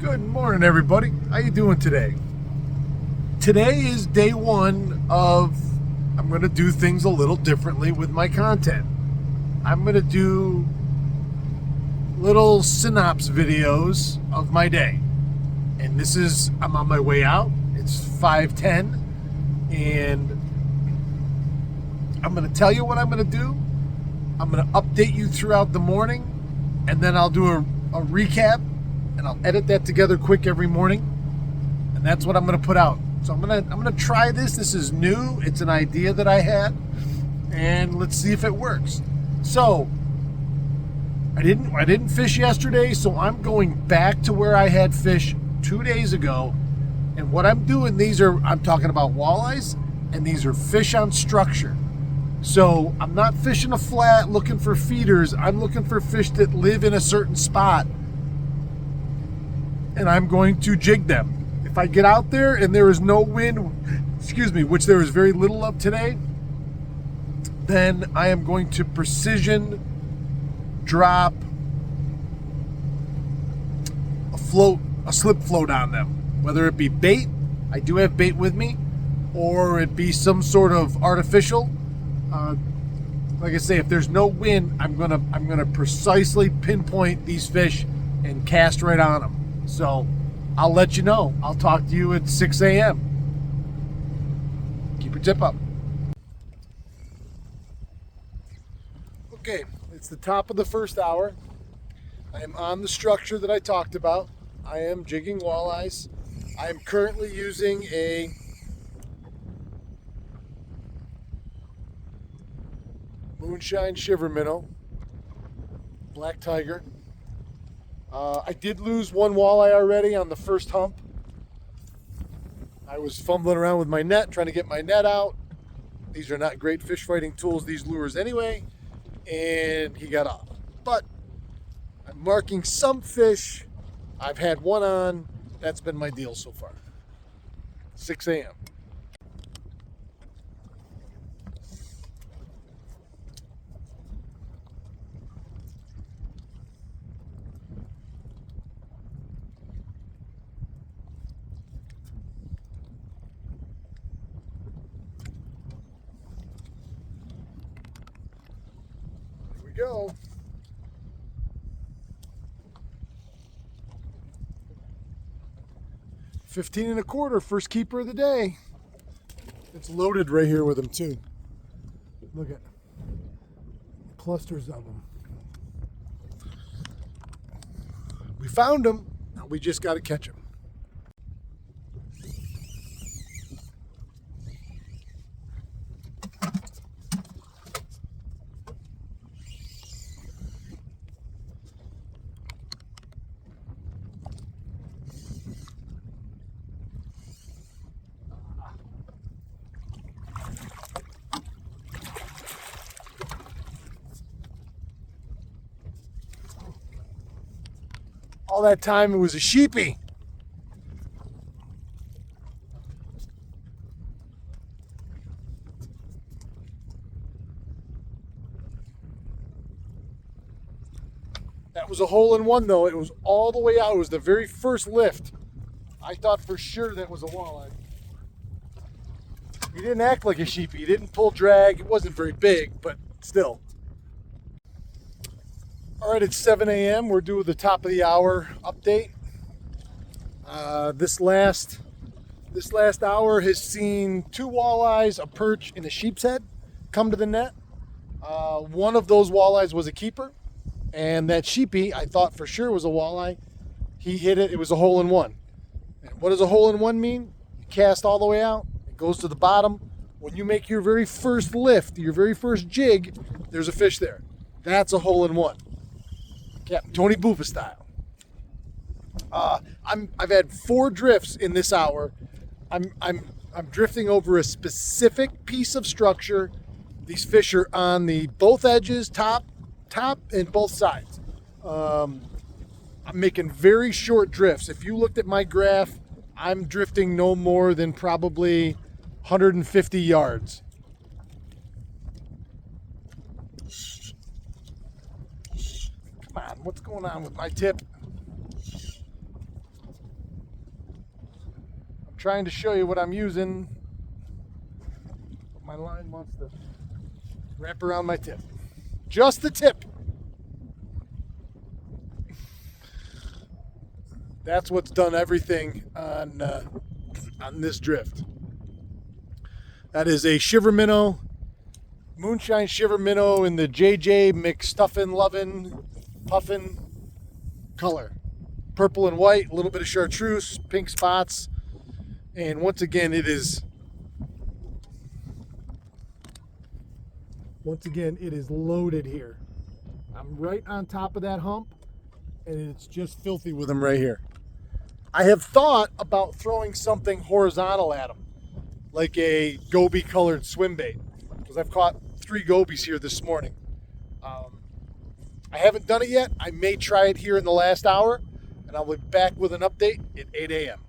Good morning, everybody. How you doing today? Today is day one of I'm going to do things a little differently with my content. I'm going to do little synopsis videos of my day. And this is, I'm on my way out. It's 5:10 and I'm going to tell you what I'm going to do. I'm going to update you throughout the morning, and then I'll do a recap, and I'll edit that together quick every morning, and that's what I'm going to put out. So I'm going to try this. This is new. It's an idea that I had, and let's see if it works. So I didn't fish yesterday, so I'm going back to where I had fish 2 days ago. And what I'm doing, I'm talking about walleyes, and these are fish on structure. So I'm not fishing a flat looking for feeders. I'm looking for fish that live in a certain spot, and I'm going to jig them. If I get out there and there is no wind, which there is very little of today, then I am going to precision drop a slip float on them. Whether it be bait, I do have bait with me, or it be some sort of artificial. Like I say, if there's no wind, I'm gonna precisely pinpoint these fish and cast right on them. So I'll let you know. I'll talk to you at 6 a.m. Keep your tip up. Okay, it's the top of the first hour. I am on the structure that I talked about. I am jigging walleyes. I am currently using a Moonshine Shiver Minnow, Black Tiger. I did lose one walleye already on the first hump. I was fumbling around with my net, trying to get my net out. These are not great fish fighting tools, these lures anyway, and he got off. But I'm marking some fish. I've had one on. That's been my deal so far. 6 a.m. Go. 15 and a quarter, first keeper of the day. It's loaded right here with them too. Look at clusters of them. We found them. Now we just got to catch them. All that time it was a sheepy. That was a hole-in-one though. It was all the way out. It was the very first lift. I thought for sure that was a walleye. He didn't act like a sheepy. He didn't pull drag. It wasn't very big, but still. All right, it's 7 a.m. We're doing the top of the hour update. This last hour has seen 2 walleyes, a perch, and a sheep's head come to the net. One of those walleyes was a keeper, and that sheepy I thought for sure was a walleye. He hit it. It was a hole-in-one. And what does a hole-in-one mean? You cast all the way out. It goes to the bottom. When you make your very first lift, your very first jig, there's a fish there. That's a hole-in-one. Captain Tony Buffa style. I've had 4 drifts in this hour. I'm drifting over a specific piece of structure. These fish are on the both edges, top and both sides. I'm making very short drifts. If you looked at my graph, I'm drifting no more than probably 150 yards. Come on, what's going on with my tip? trying to show you what I'm using. My line wants to wrap around my tip. Just the tip. That's what's done everything on this drift. That is a Shiver Minnow, Moonshine Shiver Minnow in the JJ McStuffin' Lovin' Puffin' color. Purple and white, a little bit of chartreuse, pink spots. And once again, it is loaded here. I'm right on top of that hump, and it's just filthy with them right here. I have thought about throwing something horizontal at them, like a goby colored swim bait, because I've caught 3 gobies here this morning. I haven't done it yet. I may try it here in the last hour, and I'll be back with an update at 8 a.m.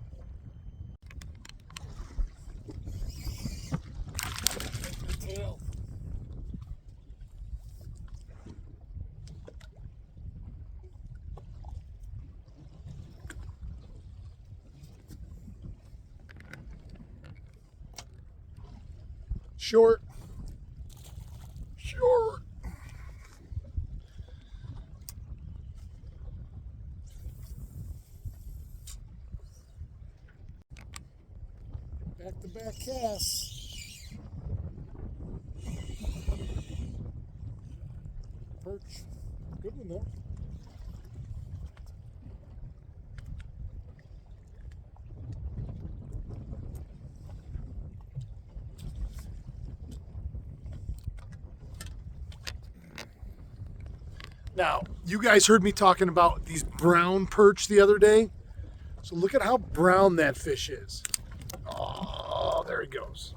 Short. Back-to-back casts. Perch. Good one though. Now, you guys heard me talking about these brown perch the other day. So look at how brown that fish is. Oh, there he goes.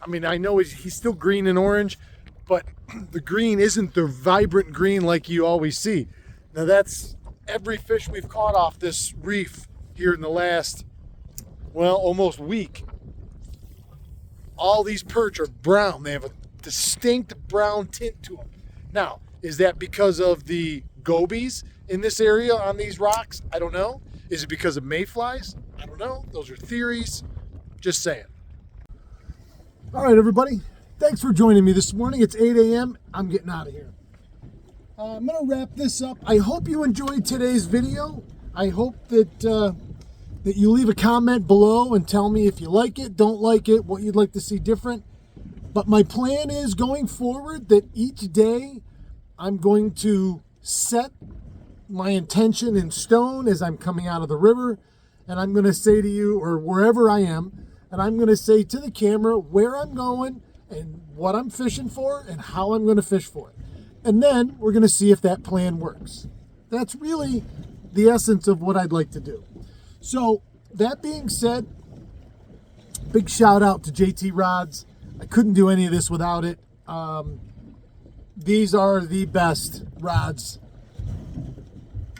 I mean, I know he's still green and orange, but the green isn't the vibrant green like you always see. Now that's every fish we've caught off this reef here in the last, well, almost week. All these perch are brown. They have a distinct brown tint to them. Now, is that because of the gobies in this area on these rocks? I don't know. Is it because of mayflies? I don't know. Those are theories. Just saying. All right, everybody. Thanks for joining me this morning. It's 8 a.m. I'm getting out of here. I'm going to wrap this up. I hope you enjoyed today's video. I hope that you leave a comment below and tell me if you like it, don't like it, what you'd like to see different. But my plan is going forward that each day I'm going to set my intention in stone as I'm coming out of the river, and I'm going to say to you, or wherever I am, and I'm going to say to the camera where I'm going and what I'm fishing for and how I'm going to fish for it. And then we're going to see if that plan works. That's really the essence of what I'd like to do. So that being said, big shout out to JT Rods. I couldn't do any of this without it. These are the best rods,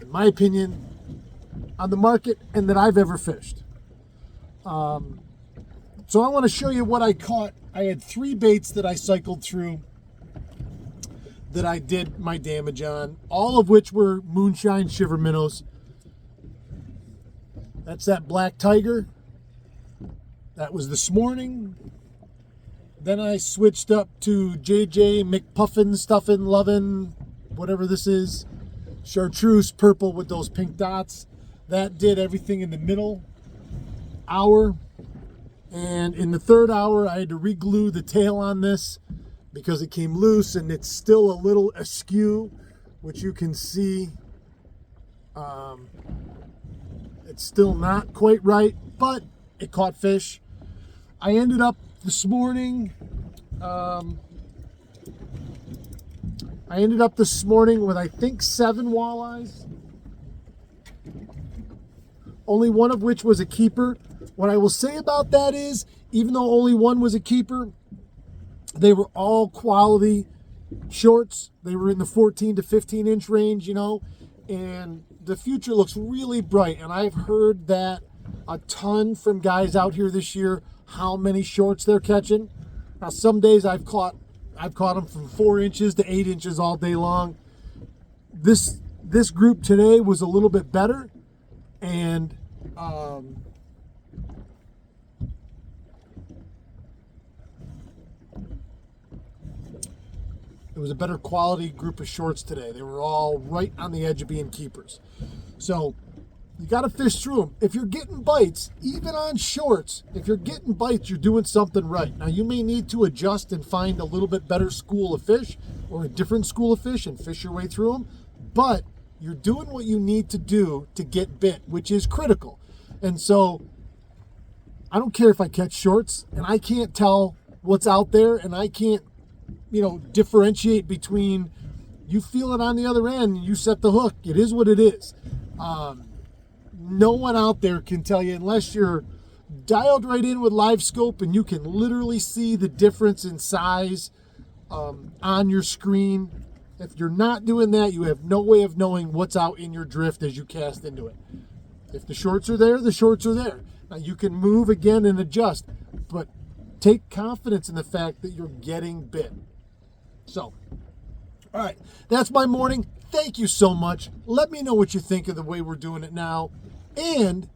in my opinion, on the market and that I've ever fished. So I want to show you what I caught. I had 3 baits that I cycled through that I did my damage on, all of which were Moonshine Shiver Minnows. That's that black tiger. That was this morning. Then I switched up to JJ McPuffin, Stuffin', Lovin', whatever this is. Chartreuse purple with those pink dots. That did everything in the middle hour. And in the 3rd hour, I had to re-glue the tail on this because it came loose and it's still a little askew, which you can see. It's still not quite right, but it caught fish. I ended up this morning, with I think 7 walleyes, only one of which was a keeper. What I will say about that is, even though only one was a keeper, they were all quality shorts. They were in the 14 to 15 inch range, you know, and the future looks really bright. And I've heard that a ton from guys out here this year, how many shorts they're catching. Now, some days I've caught them from 4 inches to 8 inches all day long. This group today was a little bit better, and It was a better quality group of shorts today. They were all right on the edge of being keepers. So you got to fish through them. If you're getting bites, even on shorts, if you're getting bites, you're doing something right. Now, you may need to adjust and find a little bit better school of fish or a different school of fish and fish your way through them. But you're doing what you need to do to get bit, which is critical. And so I don't care if I catch shorts and I can't tell what's out there and I can't, differentiate between you feel it on the other end and you set the hook. It is what it is. No one out there can tell you unless you're dialed right in with live scope and you can literally see the difference in size on your screen. If you're not doing that, you have no way of knowing what's out in your drift as you cast into it. If the shorts are there, the shorts are there. Now you can move again and adjust, but take confidence in the fact that you're getting bit. So, all right, that's my morning. Thank you so much. Let me know what you think of the way we're doing it now. And,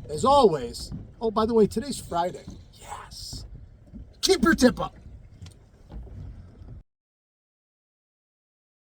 as always, oh, by the way, today's Friday. Yes. Keep your tip up.